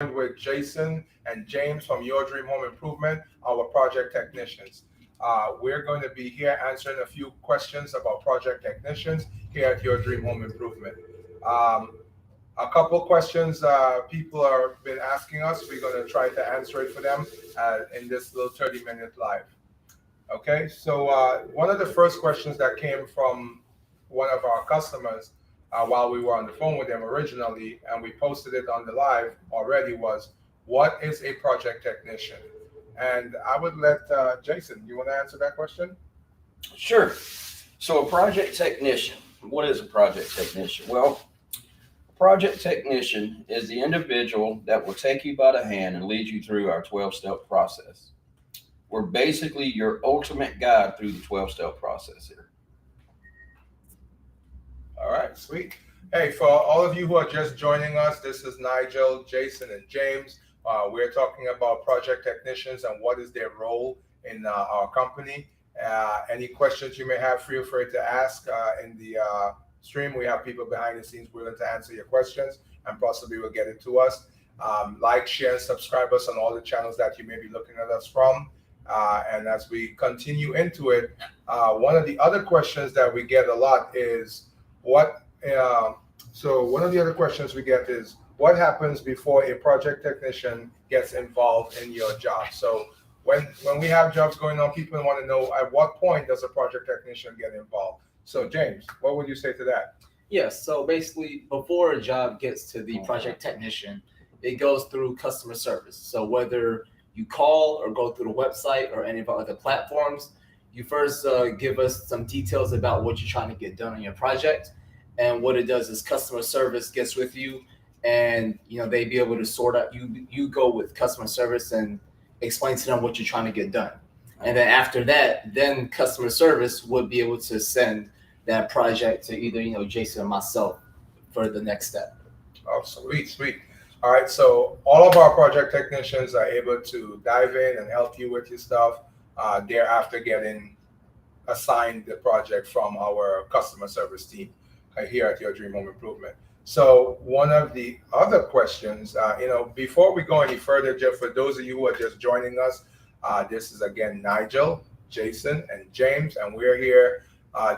with Jason and James from Your Dream Home Improvement, our project technicians. We're going to be here answering a few questions about project technicians here at Your Dream Home Improvement. Um, a couple questions people are been asking us. We're going to try to answer it for them in this little 30-minute live. Okay, so one of the first questions that came from one of our customers while we were on the phone with them originally, and we posted it on the live already, was what is a project technician? And I would let Jason, you want to answer that question? Sure. So a project technician, what is a project technician? Well, a project technician is the individual that will take you by the hand and lead you through our 12-step process. We're basically your ultimate guide through the 12-step process here. All right, sweet. Hey, for all of you who are just joining us, this is Nigel, Jason, and James. We're talking about project technicians and what is their role in our company. Any questions you may have, feel free to ask in the stream. We have people behind the scenes willing to answer your questions and possibly will get it to us. Like, share, and subscribe us on all the channels that you may be looking at us from. And as we continue into it, one of the other questions that we get a lot is one of the other questions we get is what happens before a project technician gets involved in your job? So when we have jobs going on, people want to know at what point does a project technician get involved? So James, what would you say to that? Yes, so basically before a job gets to the project technician, it goes through customer service. So whether you call or go through the website or any of our other platforms, you first give us some details about what you're trying to get done on your project. And what it does is customer service gets with you, and they be able to sort out. You go with customer service and explain to them what you're trying to get done. And then after that, then customer service would be able to send that project to either Jason or myself for the next step. Oh, sweet. All right, so all of our project technicians are able to dive in and help you with your stuff thereafter getting assigned the project from our customer service team here at Your Dream Home Improvement. So one of the other questions, before we go any further, Jeff, for those of you who are just joining us, this is again Nigel, Jason, and James, and we're here.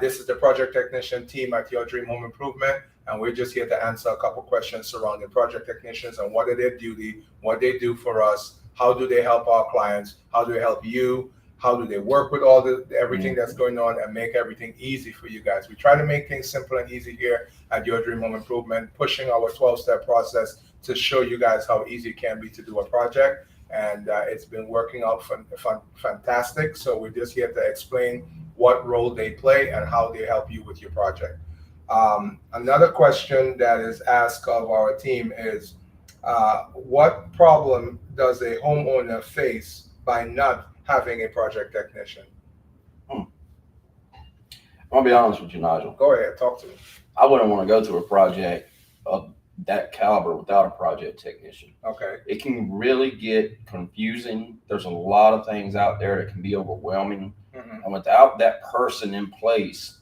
This is the project technician team at Your Dream Home Improvement, and we're just here to answer a couple questions surrounding project technicians and what are their duty, what they do for us, how do they help our clients, how do they help you, how do they work with everything that's going on and make everything easy for you guys. We try to make things simple and easy here at Your Dream Home Improvement, pushing our 12-step process to show you guys how easy it can be to do a project. And it's been working out fantastic. So we're just here to explain what role they play and how they help you with your project. Another question that is asked of our team is, what problem does a homeowner face by not having a project technician? I'll be honest with you, Nigel. Go ahead, talk to me. I wouldn't want to go through a project of that caliber without a project technician. Okay. It can really get confusing. There's a lot of things out there that can be overwhelming. Mm-hmm. And without that person in place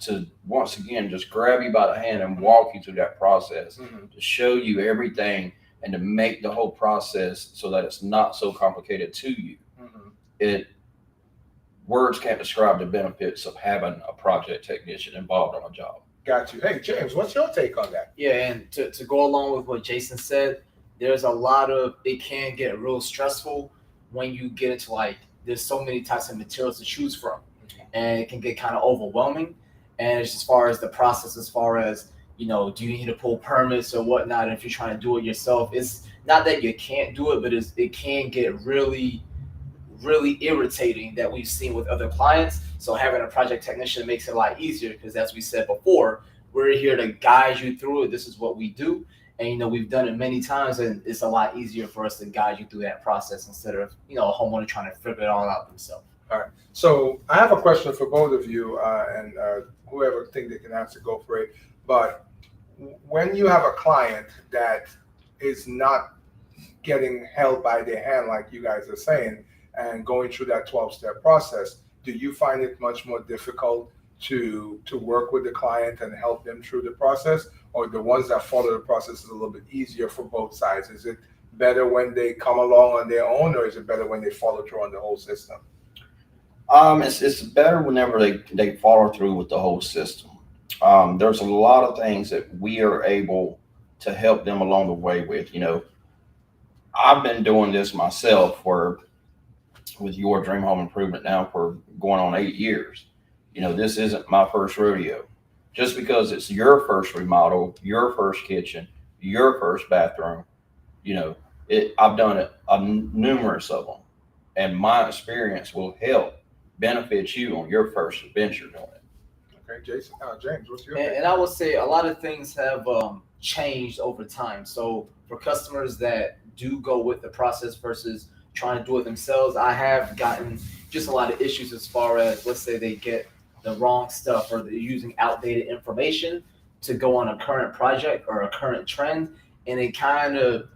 to, once again, just grab you by the hand and walk you through that process, Mm-hmm. to show you everything and to make the whole process so that it's not so complicated to you. Mm-hmm. Words can't describe the benefits of having a project technician involved on a job. Got you. Hey, James, what's your take on that? Yeah, and to go along with what Jason said, there's it can get real stressful when you get into there's so many types of materials to choose from, and it can get kind of overwhelming. And it's as far as the process, as far as, do you need to pull permits or whatnot? And if you're trying to do it yourself, it's not that you can't do it, but it can get really, really irritating that we've seen with other clients. So having a project technician makes it a lot easier because, as we said before, we're here to guide you through it. This is what we do. And, we've done it many times, and it's a lot easier for us to guide you through that process instead of, a homeowner trying to figure it all out themselves. All right. So I have a question for both of you, and whoever think they can answer, go for it. But when you have a client that is not getting held by their hand, like you guys are saying, and going through that 12-step process, do you find it much more difficult to work with the client and help them through the process, or the ones that follow the process is a little bit easier for both sides? Is it better when they come along on their own, or is it better when they follow through on the whole system? It's better whenever they follow through with the whole system. There's a lot of things that we are able to help them along the way with. I've been doing this myself with your dream home improvement now for going on 8 years. This isn't my first rodeo. Just because it's your first remodel, your first kitchen, your first bathroom, I've done it numerous of them, and my experience will help benefit you on your first adventure doing it. Okay, Jason, James, what's your And I would say a lot of things have changed over time. So for customers that do go with the process versus trying to do it themselves, I have gotten just a lot of issues as far as, let's say they get the wrong stuff or they're using outdated information to go on a current project or a current trend. And it kind of,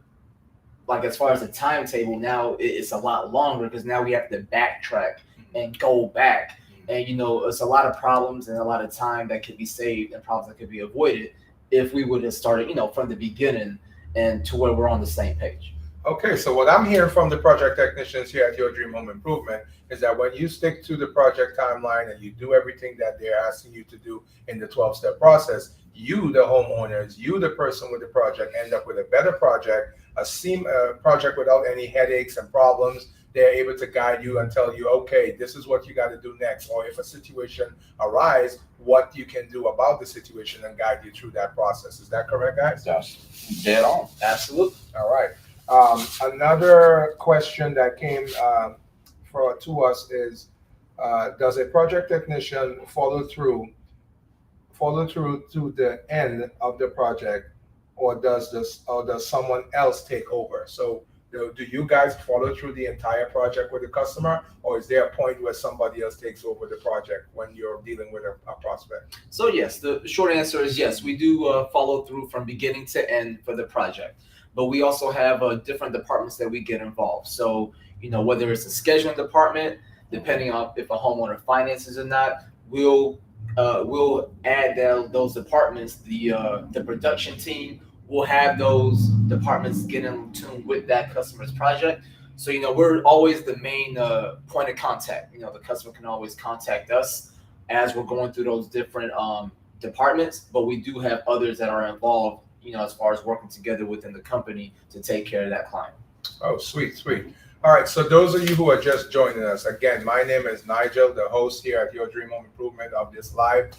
like, as far as the timetable, now it's a lot longer because now we have to backtrack and go back. And, it's a lot of problems and a lot of time that could be saved and problems that could be avoided if we would have started, from the beginning and to where we're on the same page. Okay, so what I'm hearing from the project technicians here at Your Dream Home Improvement is that when you stick to the project timeline and you do everything that they're asking you to do in the 12-step process, you, the homeowners, you, the person with the project, end up with a better project, a project without any headaches and problems. They're able to guide you and tell you, okay, this is what you got to do next. Or if a situation arises, what you can do about the situation and guide you through that process. Is that correct, guys? That's dead on. Absolutely. All right. Another question that came to us is, does a project technician follow through to the end of the project, or does someone else take over? So do you guys follow through the entire project with the customer, or is there a point where somebody else takes over the project when you're dealing with a prospect? So yes, the short answer is yes, we do follow through from beginning to end for the project. But we also have different departments that we get involved. So, whether it's a scheduling department, depending on if a homeowner finances or not, we'll add those departments. The production team will have those departments get in tune with that customer's project. So, we're always the main point of contact. The customer can always contact us as we're going through those different departments, but we do have others that are involved, as far as working together within the company to take care of that client. Oh, sweet. All right, so those of you who are just joining us, again, my name is Nigel, the host here at Your Dream Home Improvement of this live.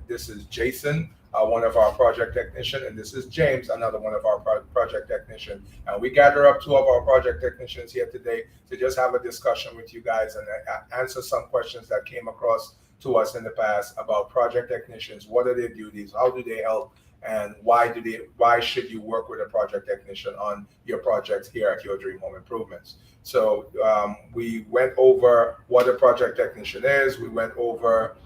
This is Jason, one of our project technicians, and this is James, another one of our project technicians. And we gather up two of our project technicians here today to just have a discussion with you guys and answer some questions that came across to us in the past about project technicians. What are their duties? How do they help? And why should you work with a project technician on your projects here at Your Dream Home Improvements? So we went over what a project technician is. We went over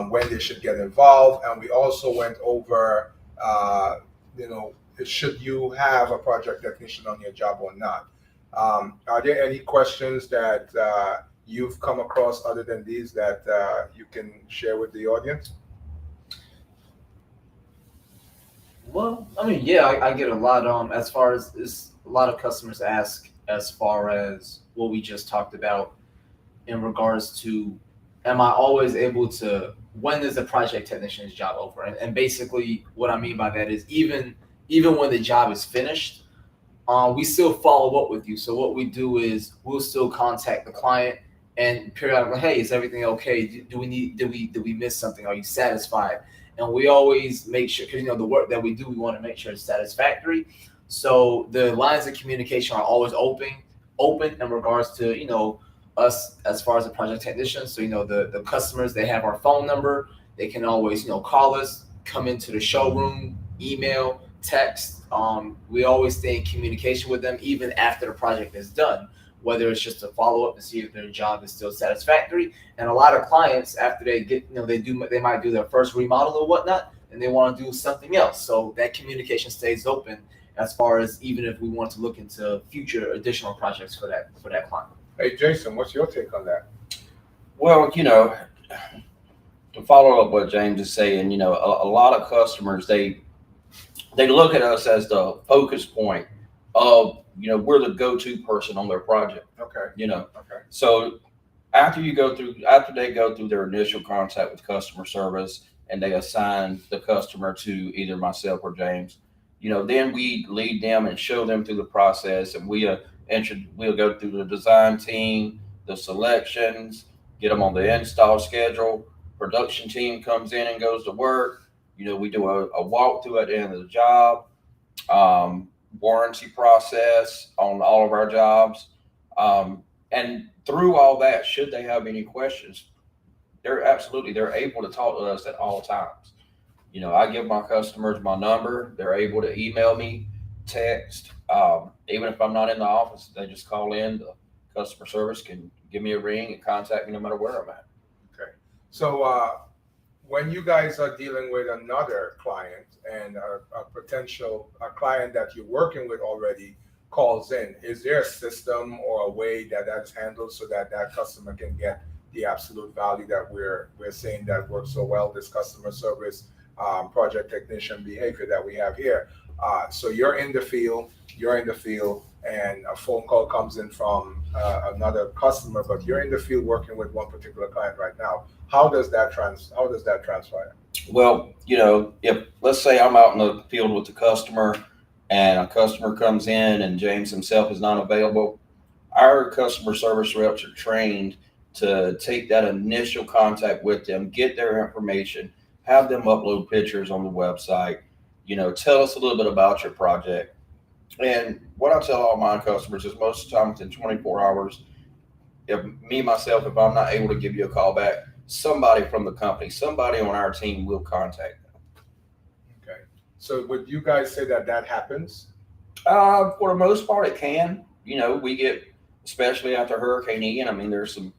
when they should get involved, and we also went over should you have a project technician on your job or not. Are there any questions that you've come across other than these that you can share with the audience? Well, I get a lot as far as a lot of customers ask as far as what we just talked about in regards to, am I always able to, when is the project technician's job over? And basically what I mean by that is even when the job is finished, we still follow up with you. So what we do is we'll still contact the client and periodically, hey, is everything okay? Did we miss something? Are you satisfied? And we always make sure, because the work that we do, we want to make sure it's satisfactory. So the lines of communication are always open in regards to us as far as the project technicians. So the customers, they have our phone number. They can always call us, come into the showroom, email, text. We always stay in communication with them even after the project is done, whether it's just a follow up to see if their job is still satisfactory. And a lot of clients, after they get, they might do their first remodel or whatnot, and they want to do something else. So that communication stays open as far as even if we want to look into future additional projects for that client. Hey, Jason, what's your take on that? Well, to follow up what James is saying, a lot of customers, they look at us as the focus point of, we're the go-to person on their project, Okay. Okay. So after they go through their initial contact with customer service and they assign the customer to either myself or James, then we lead them and show them through the process, and we'll go through the design team, the selections, get them on the install schedule. Production team comes in and goes to work. We do a walkthrough at the end of the job, warranty process on all of our jobs. And through all that, should they have any questions, they're able to talk to us at all times. I give my customers my number. They're able to email me, text. Even if I'm not in the office, they just call in. The customer service can give me a ring and contact me no matter where I'm at. Okay. So when you guys are dealing with another client and a client that you're working with already calls in, is there a system or a way that that's handled so that customer can get the absolute value that we're saying that works so well, this customer service, project technician behavior that we have here? So you're in the field, and a phone call comes in from another customer, but you're in the field working with one particular client right now. How does that transpire? Well, if let's say I'm out in the field with the customer and a customer comes in and James himself is not available, our customer service reps are trained to take that initial contact with them, get their information, have them upload pictures on the website, tell us a little bit about your project. And what I tell all my customers is most of the time within 24 hours, if I'm not able to give you a call back, somebody from the company, somebody on our team will contact them. Okay. So would you guys say that happens? For the most part, it can. We get, especially after Hurricane Ian, I mean, there's some,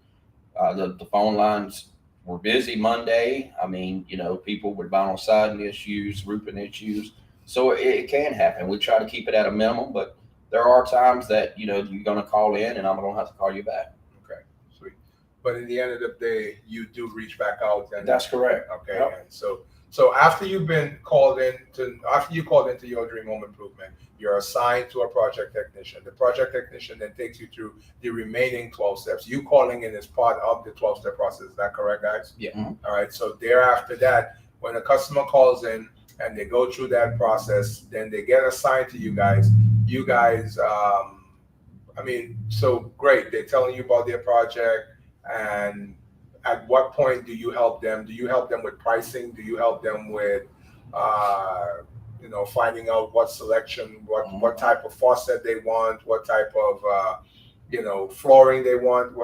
the phone lines were busy Monday. I mean, people with vinyl siding issues, roofing issues. So it can happen. We try to keep it at a minimum, but there are times that, you're going to call in and I'm going to have to call you back. Okay, sweet. But in the end of the day, you do reach back out. And that's correct. Okay. Yep. And so after you called into your Dream Home Improvement, you're assigned to a project technician. The project technician then takes you through the remaining 12 steps. You calling in is part of the 12-step process. Is that correct, guys? Yeah. Mm-hmm. All right. So thereafter that, when a customer calls in and they go through that process, then they get assigned to you guys. You guys, so great. They're telling you about their project, and at what point do you help them? Do you help them with pricing? Do you help them with, finding out what selection, what type of faucet they want, what type of, flooring they want?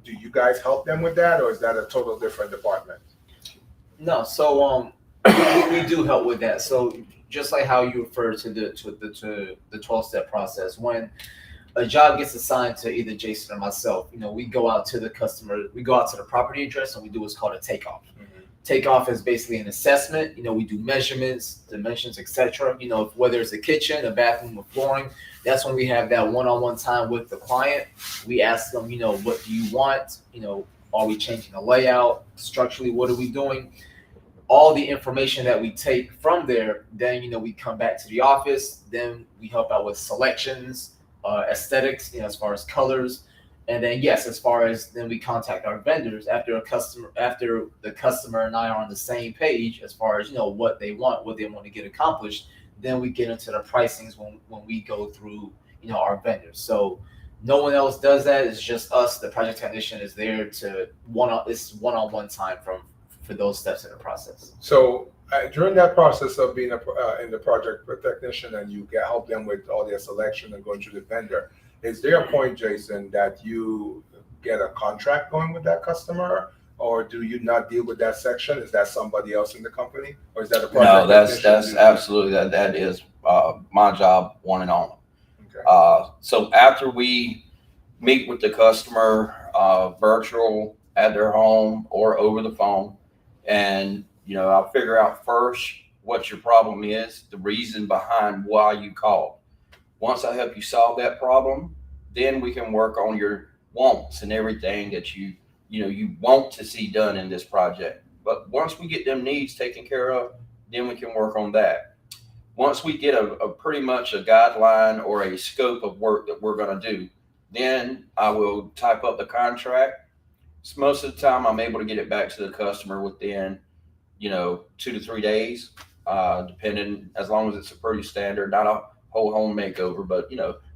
Do you guys help them with that, or is that a total different department? No, so we do help with that. So just like how you referred to the 12-step process, when a job gets assigned to either Jason or myself, we go out to the customer, we go out to the property address, and we do what's called a takeoff. Mm-hmm. Takeoff is basically an assessment. We do measurements, dimensions, etc. Whether it's a kitchen, a bathroom, or flooring, that's when we have that one-on-one time with the client. We ask them, what do you want? Are we changing the layout? Structurally, what are we doing? All the information that we take from there, then we come back to the office. Then we help out with selections, aesthetics, as far as colors, and then as far as then we contact our vendors after the customer and I are on the same page as far as what they want to get accomplished. Then we get into the pricings when we go through our vendors. So no one else does that. It's just us. The project technician is there to one-on-one time for those steps in the process. So during that process of being in the project technician, and you help them with all their selection and going through the vendor, is there a point, Jason, that you get a contract going with that customer, or do you not deal with that section? Is that somebody else in the company, or is that a project technician? No, that's absolutely that is my job, one and only. Okay. So after we meet with the customer, virtual at their home or over the phone, and I'll figure out first what your problem is, the reason behind why you called. Once I help you solve that problem, then we can work on your wants and everything that you want to see done in this project. But once we get them needs taken care of, then we can work on that. Once we get a pretty much a guideline or a scope of work that we're going to do, then I will type up the contract. So most of the time, I'm able to get it back to the customer within, 2 to 3 days, depending, as long as it's a pretty standard, not a whole home makeover, but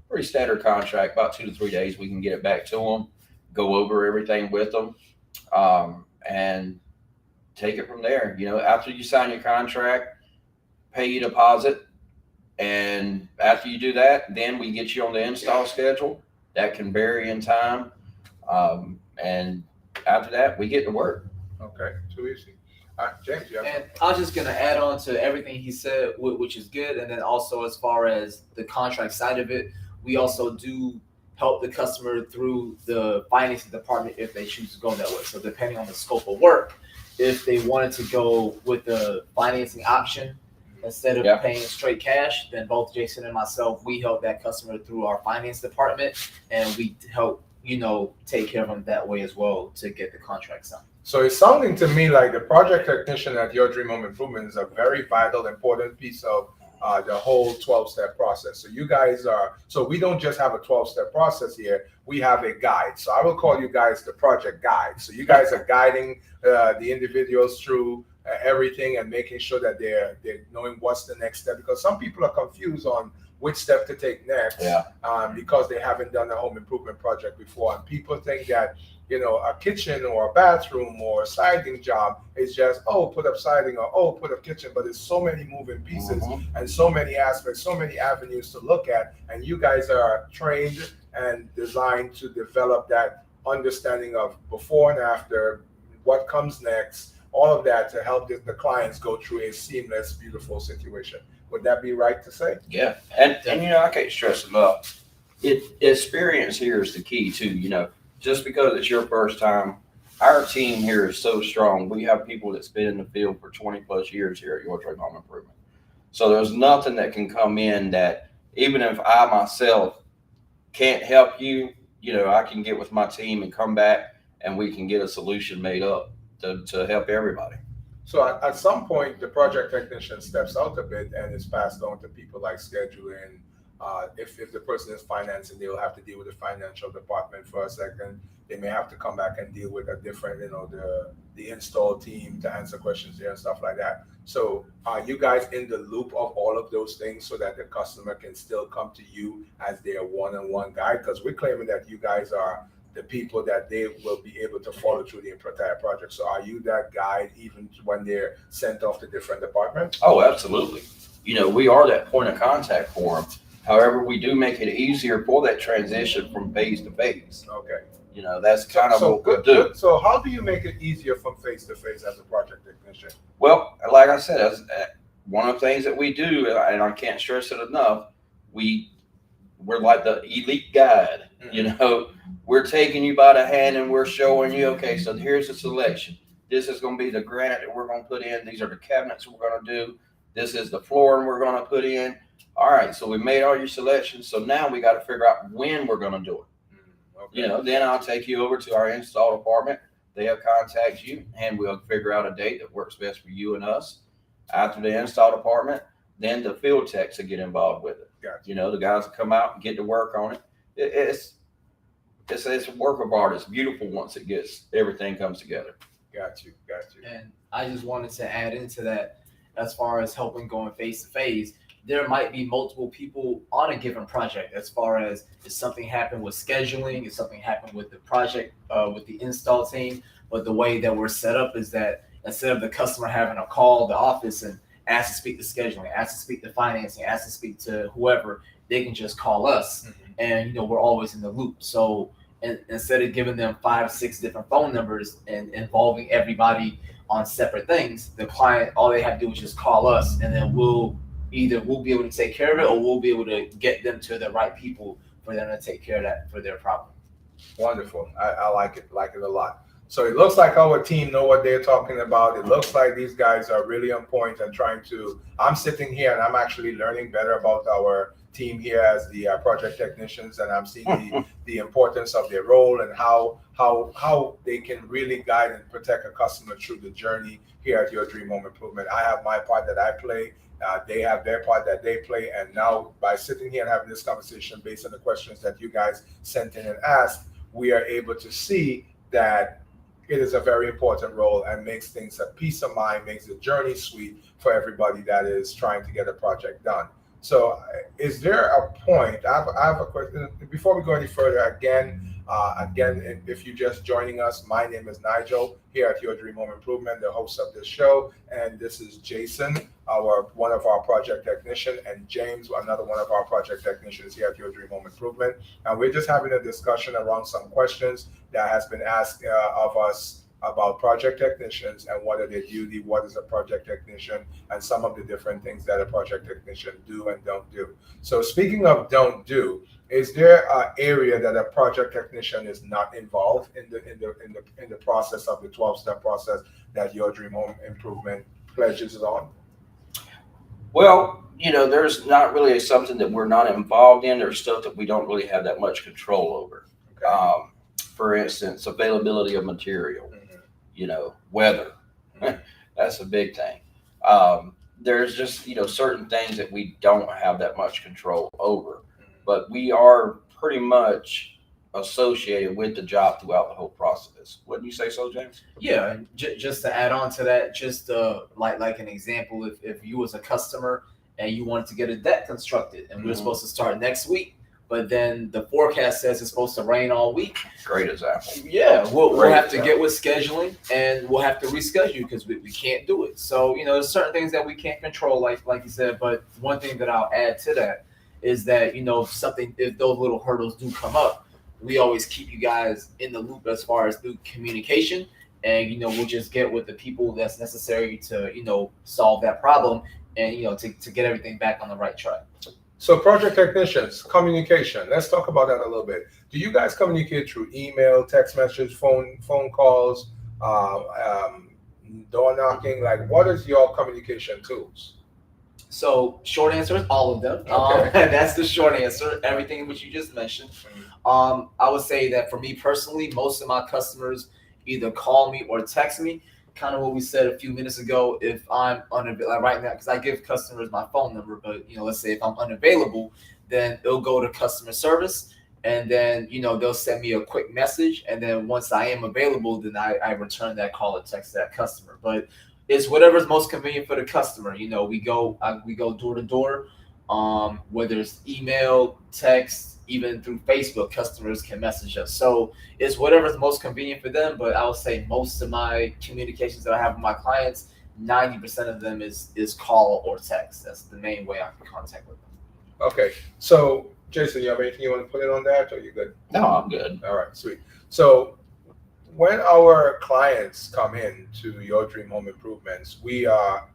pretty standard contract. About 2 to 3 days, we can get it back to them, go over everything with them, and take it from there. After you sign your contract, pay your deposit, and after you do that, then we get you on the install schedule. That can vary in time, and after that, we get to work. Okay, too easy. All right, James, you have And I was just gonna add on to everything he said, which is good. And then also, as far as the contract side of it, we also do help the customer through the financing department if they choose to go that way. So depending on the scope of work, if they wanted to go with the financing option instead of paying straight cash, then both Jason and myself, we help that customer through our finance department, and we help take care of them that way as well to get the contract signed. So it's sounding to me like the project technician at Your Dream Home Improvement is a very vital, important piece of the whole 12-step process. So you guys we don't just have a 12-step process here, we have a guide. So I will call you guys the project guide. So you guys are guiding the individuals through everything and making sure that they're knowing what's the next step, because some people are confused on which step to take next because they haven't done a home improvement project before. And people think that a kitchen or a bathroom or a siding job is just, put up siding or put up kitchen, but there's so many moving pieces and so many aspects, so many avenues to look at. And you guys are trained and designed to develop that understanding of before and after, what comes next, all of that to help the clients go through a seamless, beautiful situation. Would that be right to say? Yeah, and I can't stress enough. Experience here is the key too. Just because it's your first time, our team here is so strong. We have people that's been in the field for 20 plus years here at Your Dream Home Improvement. So there's nothing that can come in that, even if I myself can't help you, I can get with my team and come back and we can get a solution made up to help everybody. So at some point, the project technician steps out a bit and is passed on to people like scheduling. If the person is financing, they will have to deal with the financial department for a second. They may have to come back and deal with a different, the install team to answer questions there and stuff like that. So are you guys in the loop of all of those things so that the customer can still come to you as their one-on-one guide? Because we're claiming that you guys are the people that they will be able to follow through the entire project. So are you that guide even when they're sent off to different departments? Oh, absolutely. We are that point of contact for them. However, we do make it easier for that transition from phase to phase. Okay. That's kind of what we do. Good. So how do you make it easier from phase to phase as a project technician? Well, like I said, one of the things that we do, and I can't stress it enough, we're like the elite guide. We're taking you by the hand and we're showing you, okay, so here's the selection. This is going to be the granite that we're going to put in. These are the cabinets we're going to do. This is the flooring we're going to put in. All right, so we made all your selections. So now we got to figure out when we're going to do it. Okay. Then I'll take you over to our install department. They'll contact you and we'll figure out a date that works best for you and us. After the install department, then the field techs will get involved with it. Gotcha. The guys will come out and get to work on it. It's a work of art. It's beautiful once everything comes together. Got you. And I just wanted to add into that, as far as helping going phase to phase, there might be multiple people on a given project. As far as if something happened with scheduling, if something happened with the project, with the install team, but the way that we're set up is that instead of the customer having to call the office and ask to speak to scheduling, ask to speak to financing, ask to speak to whoever, they can just call us, and we're always in the loop. So instead of giving them 5 or 6 different phone numbers and involving everybody on separate things, the client, all they have to do is just call us, and then we'll be able to take care of it, or we'll be able to get them to the right people for them to take care of that for their problem. Wonderful. I like it a lot. So it looks like our team know what they're talking about. It looks like these guys are really on point and I'm sitting here and I'm actually learning better about our team here as the project technicians, and I'm seeing the importance of their role and how they can really guide and protect a customer through the journey here at Your Dream Home Improvement. I have my part that I play They have their part that they play. And now by sitting here and having this conversation based on the questions that you guys sent in and asked, we are able to see that it is a very important role and makes things a peace of mind, makes the journey sweet for everybody that is trying to get a project done. So is there a point, I have a question, before we go any further, again, if you're just joining us, my name is Nigel here at Your Dream Home Improvement, the host of this show, and this is Jason, one of our project technicians, and James, another one of our project technicians here at Your Dream Home Improvement. And we're just having a discussion around some questions that has been asked of us about project technicians and what are their duty, what is a project technician, and some of the different things that a project technician do and don't do. So speaking of don't do, is there an area that a project technician is not involved in the process of the 12-step process that Your Dream Home Improvement pledges on? Well, there's not really something that we're not involved in. There's stuff that we don't really have that much control over. Okay. For instance, availability of material, weather. That's a big thing. There's just, certain things that we don't have that much control over, but we are pretty much associated with the job throughout the whole process. Wouldn't you say so, James? Yeah, and just to add on to that, just like an example, if you was a customer and you wanted to get a deck constructed, and we were supposed to start next week, but then the forecast says it's supposed to rain all week. Great example. Yeah, we'll have to get with scheduling, and we'll have to reschedule because we can't do it. So, there's certain things that we can't control, like you said, but one thing that I'll add to that is that, if those little hurdles do come up, we always keep you guys in the loop as far as through communication, and, we'll just get with the people that's necessary to, solve that problem and, to get everything back on the right track. So project technicians, communication. Let's talk about that a little bit. Do you guys communicate through email, text message, phone calls, door knocking? Like, what is your communication tools? So short answer is all of them. Okay. That's the short answer. Everything which you just mentioned. I would say that for me personally, most of my customers either call me or text me. Kind of what we said a few minutes ago. If I'm unavailable right now, because I give customers my phone number, but let's say if I'm unavailable, then it'll go to customer service, and then they'll send me a quick message, and then once I am available, then I return that call or text that customer. But it's whatever's most convenient for the customer. We go door to door, whether it's email, text, even through Facebook, customers can message us. So it's whatever's most convenient for them. But I would say most of my communications that I have with my clients, 90% of them is call or text. That's the main way I can contact with them. Okay. So Jason, you have anything you want to put in on that, or you good? No, I'm good. All right, sweet. So when our clients come in to Your Dream Home Improvements, we are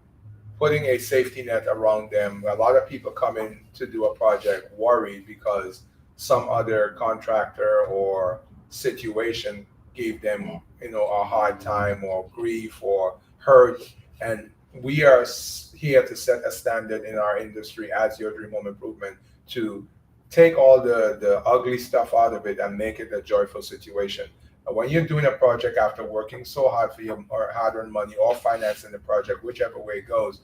putting a safety net around them. A lot of people come in to do a project worried because some other contractor or situation gave them, a hard time or grief or hurt. And we are here to set a standard in our industry as Your Dream Home Improvement to take all the ugly stuff out of it and make it a joyful situation. When you're doing a project after working so hard for your hard-earned money or financing the project, whichever way it goes,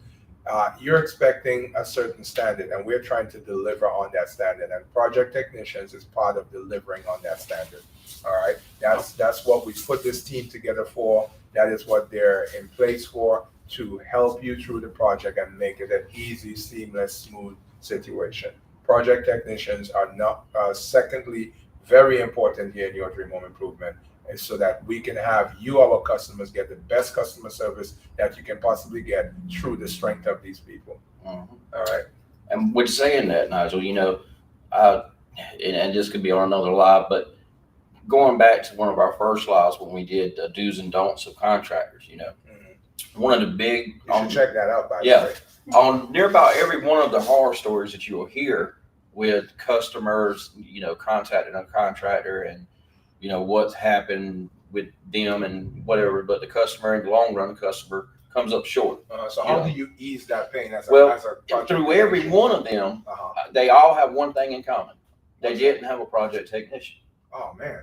you're expecting a certain standard, and we're trying to deliver on that standard. And project technicians is part of delivering on that standard. All right, that's what we put this team together for. That is what they're in place for, to help you through the project and make it an easy, seamless, smooth situation. Project technicians are not. Secondly, very important here in Your Dream Home Improvement, and so that we can have you, our customers, get the best customer service that you can possibly get through the strength of these people. Mm-hmm. All right. And with saying that, Nigel, and this could be on another live, but going back to one of our first lives when we did do's and don'ts of contractors, one of the big, you should check that out, by the way. On near about every one of the horror stories that you will hear with customers, contacting a contractor and, what's happened with them and whatever, but the customer, in the long run, the customer comes up short. So how do you ease that pain as a project through every one of them, they all have one thing in common. They didn't have a project technician. Oh, man.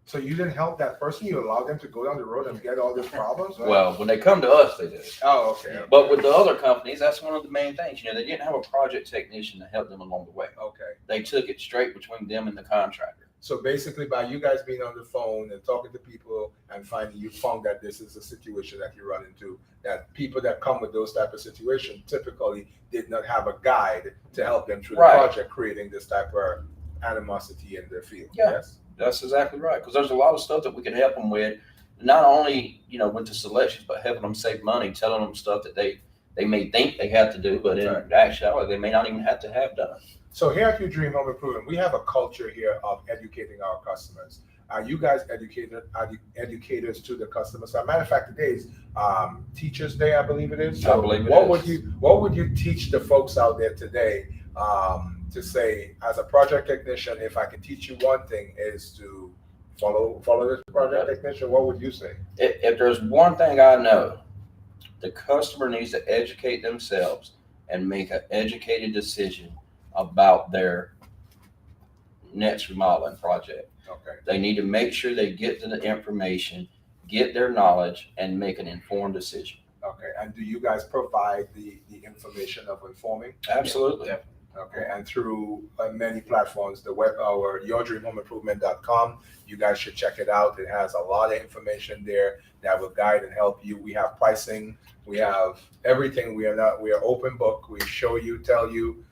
So you didn't help that person? You allowed them to go down the road and get all these problems? Right? Well, when they come to us, they do. Oh, okay. But with the other companies, that's one of the main things. They didn't have a project technician to help them along the way. Okay. They took it straight between them and the contractor. So basically, by you guys being on the phone and talking to people and finding, you found that this is a situation that you run into, that people that come with those type of situations typically did not have a guide to help them through the Right. project, creating this type of animosity in their field. Yeah. Yes. That's exactly right. Because there's a lot of stuff that we can help them with, not only, with the selections, but helping them save money, telling them stuff that they may think they have to do, but in Right. actuality, they may not even have to have done. So here at Your Dream Home Improvement, we have a culture here of educating our customers. Are you guys educators to the customers? As a matter of fact, today is Teachers Day, I believe it is. So I believe it is. What would you teach the folks out there today to say, as a project technician, if I can teach you one thing, is to follow this project technician? What would you say? If there's one thing I know, the customer needs to educate themselves and make an educated decision about their next remodeling project. Okay. They need to make sure they get the information, get their knowledge, and make an informed decision. Okay. And do you guys provide the information of informing? Absolutely. Yeah. Okay, and through many platforms, the web, our yourdreamhomeimprovement.com, you guys should check it out. It has a lot of information there that will guide and help you. We have pricing, we have everything. We are open book. We show you, tell you,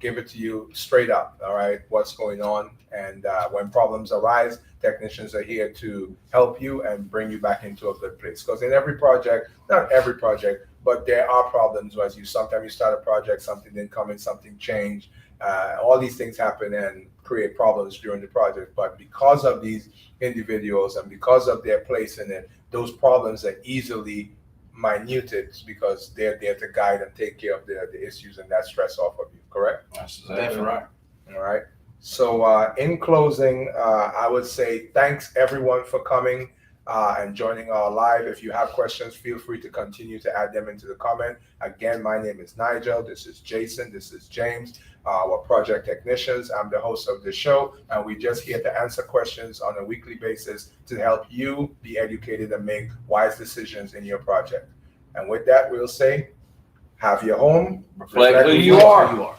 give it to you straight up. All right, what's going on, and when problems arise, technicians are here to help you and bring you back into a good place. Because in every project, not every project, but there are problems as sometimes you start a project, something didn't come in, something changed. All these things happen and create problems during the project. But because of these individuals and because of their place in it, those problems are easily minuted because they're there to guide and take care of the issues and that stress off of you. Correct? That's exactly right. All right. So in closing, I would say thanks everyone for coming and joining our live. If you have questions, feel free to continue to add them into the comment. Again, my name is Nigel. This is Jason. This is James, our project technicians. I'm the host of the show, and we're just here to answer questions on a weekly basis to help you be educated and make wise decisions in your project. And with that, we'll say, have your home Reflect who you are.